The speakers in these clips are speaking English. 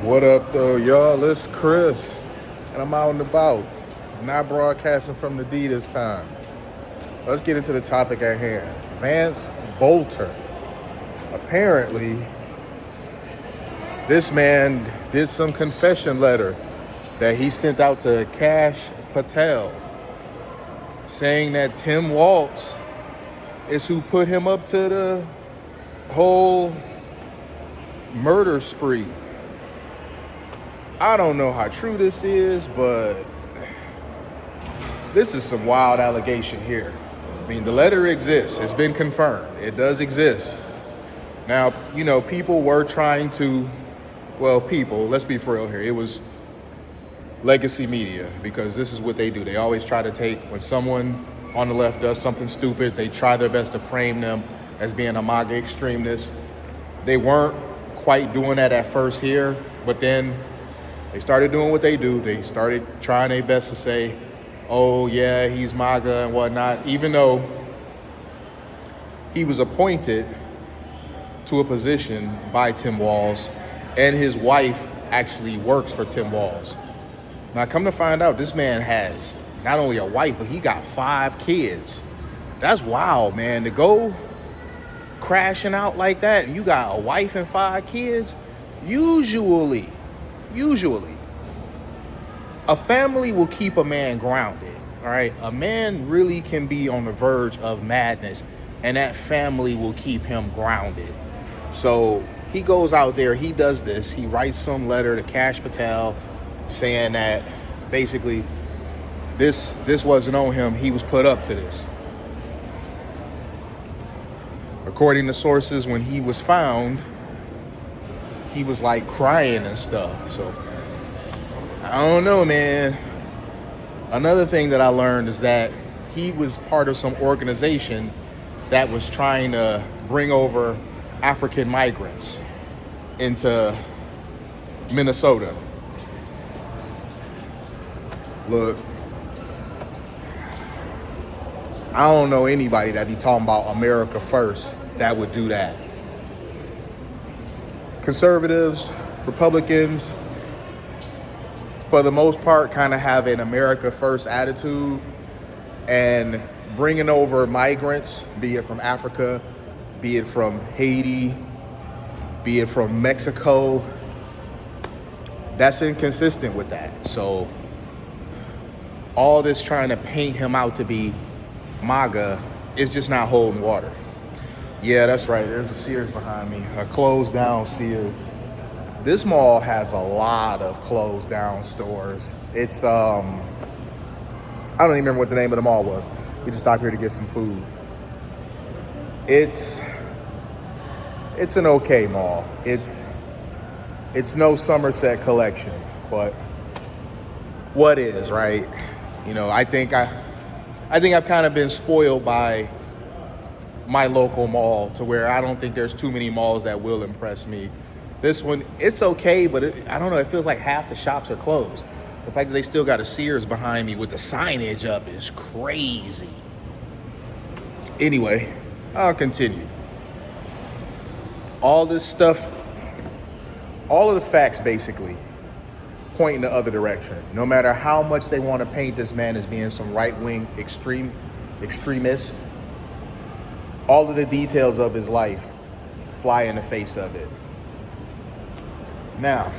What up, though, y'all? It's Chris, and I'm out and about. Not broadcasting from the D this time. Let's get into the topic at hand. Vance Boelter. Apparently, this man did some confession letter that he sent out to Cash Patel, saying that Tim Walz is who put him up to the whole murder spree. I don't know how true this is, but this is some wild allegation here. I mean, the letter exists. It's been confirmed. It does exist. Now, people were trying to, let's be for real here. It was legacy media, because this is what they do. They always try to take, when someone on the left does something stupid, they try their best to frame them as being a MAGA extremist. They weren't quite doing that at first here, but then they started doing what they do. They started trying their best to say, oh, yeah, he's MAGA and whatnot, even though he was appointed to a position by Tim Walz, and his wife actually works for Tim Walz. Now, come to find out, this man has not only a wife, but he got 5 kids. That's wild, man. To go crashing out like that, and you got a wife and 5 kids, usually, a family will keep a man grounded, all right? A man really can be on the verge of madness, and that family will keep him grounded. So he goes out there, he does this, he writes some letter to Cash Patel saying that basically this wasn't on him, he was put up to this. According to sources, when he was found, he was like crying and stuff. So I don't know, man. Another thing that I learned is that he was part of some organization that was trying to bring over African migrants into Minnesota. Look, I don't know anybody that be talking about America first that would do that. Conservatives, Republicans, for the most part, kind of have an America first attitude, and bringing over migrants, be it from Africa, be it from Haiti, be it from Mexico, that's inconsistent with that. So all this trying to paint him out to be MAGA is just not holding water. Yeah, that's right. There's a Sears behind me, a closed down Sears. This mall has a lot of closed down stores. It's, I don't even remember what the name of the mall was. We just stopped here to get some food. It's an okay mall. It's no Somerset collection, but what is, right? I think I've kind of been spoiled by my local mall to where I don't think there's too many malls that will impress me. This one, it's okay, but I don't know, it feels like half the shops are closed. The fact that they still got a Sears behind me with the signage up is crazy. Anyway, I'll continue. All this stuff, all of the facts basically point in the other direction. No matter how much they want to paint this man as being some right-wing extremist, all of the details of his life fly in the face of it. Now,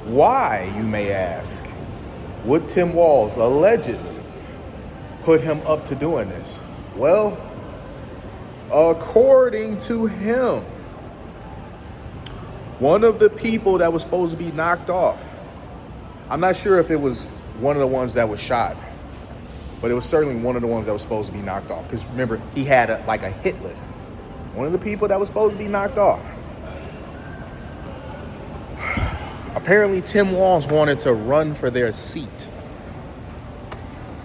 why, you may ask, would Tim Walz allegedly put him up to doing this? Well, according to him, one of the people that was supposed to be knocked off, I'm not sure if it was one of the ones that was shot, but it was certainly one of the ones that was supposed to be knocked off. Because remember, he had a hit list. One of the people that was supposed to be knocked off. Apparently, Tim Walz wanted to run for their seat.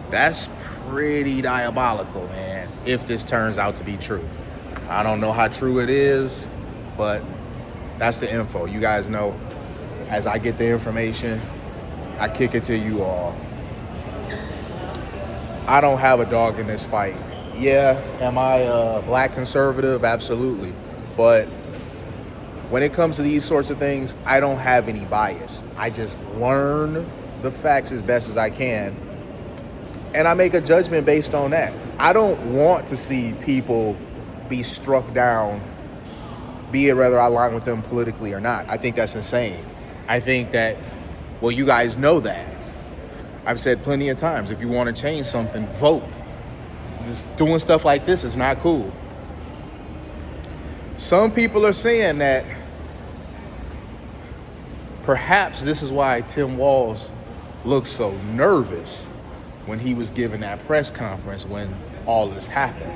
That's pretty diabolical, man, if this turns out to be true. I don't know how true it is, but that's the info. You guys know, as I get the information, I kick it to you all. I don't have a dog in this fight. Yeah, am I a black conservative? Absolutely. But when it comes to these sorts of things, I don't have any bias. I just learn the facts as best as I can, and I make a judgment based on that. I don't want to see people be struck down, be it whether I align with them politically or not. I think that's insane. I think that, well, you guys know that. I've said plenty of times, if you want to change something, vote. Just doing stuff like this is not cool. Some people are saying that perhaps this is why Tim Walz looked so nervous when he was giving that press conference when all this happened.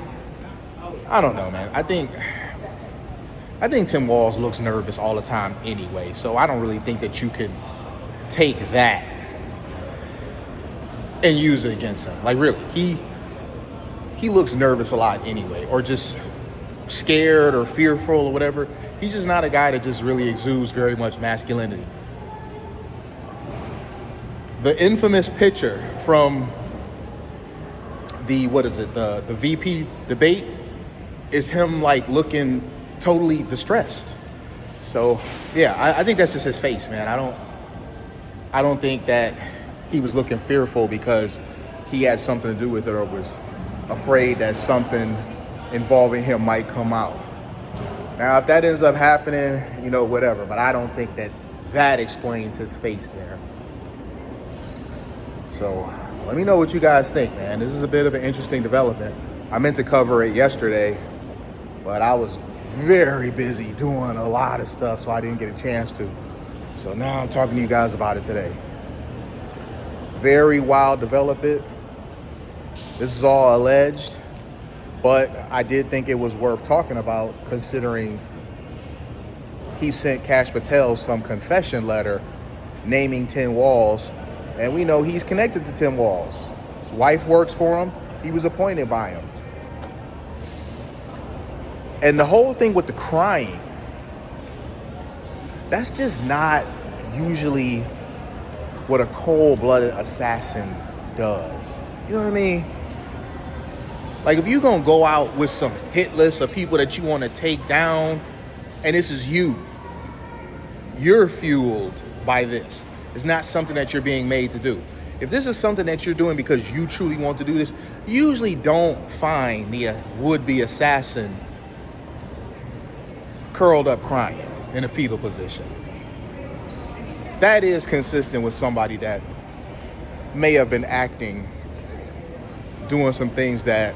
I don't know, man. I think Tim Walz looks nervous all the time anyway, so I don't really think that you can take that and use it against him. Like, really, he looks nervous a lot anyway, or just scared or fearful or whatever. He's just not a guy that just really exudes very much masculinity. The infamous picture from the VP debate is him like looking totally distressed. So yeah, I think that's just his face, man. I don't think that he was looking fearful because he had something to do with it or was afraid that something involving him might come out. Now, if that ends up happening, whatever. But I don't think that explains his face there. So let me know what you guys think, man. This is a bit of an interesting development. I meant to cover it yesterday, but I was very busy doing a lot of stuff, so I didn't get a chance to. So now I'm talking to you guys about it today. Very wild development. This is all alleged, but I did think it was worth talking about, considering he sent Kash Patel some confession letter naming Tim Walz, and we know he's connected to Tim Walz. His wife works for him. He was appointed by him. And the whole thing with the crying, that's just not usually what a cold-blooded assassin does. You know what I mean? Like, if you're going to go out with some hit list of people that you want to take down, and this is you're fueled by this. It's not something that you're being made to do. If this is something that you're doing because you truly want to do this, you usually don't find the would-be assassin curled up crying in a fetal position. That is consistent with somebody that may have been acting, doing some things that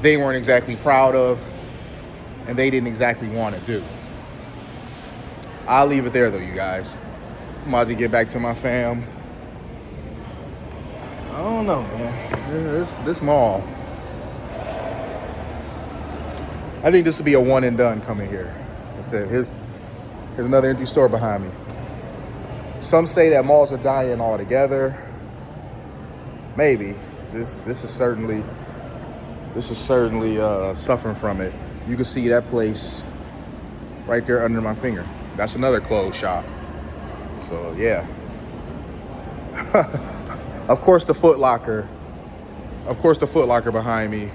they weren't exactly proud of and they didn't exactly want to do. I'll leave it there though, you guys. I'm about to get back to my fam. I don't know, man. This mall. I think this will be a one and done coming here. I said, here's another empty store behind me. Some say that malls are dying altogether. Maybe. This is certainly suffering from it. You can see that place right there under my finger. That's another clothes shop. So yeah. Of course the Foot Locker behind me.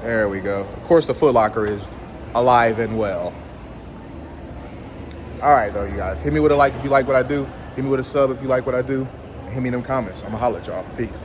There we go. Of course the Foot Locker is alive and well. All right, though, you guys. Hit me with a like if you like what I do. Hit me with a sub if you like what I do. And hit me in them comments. I'm going to holler at y'all. Peace.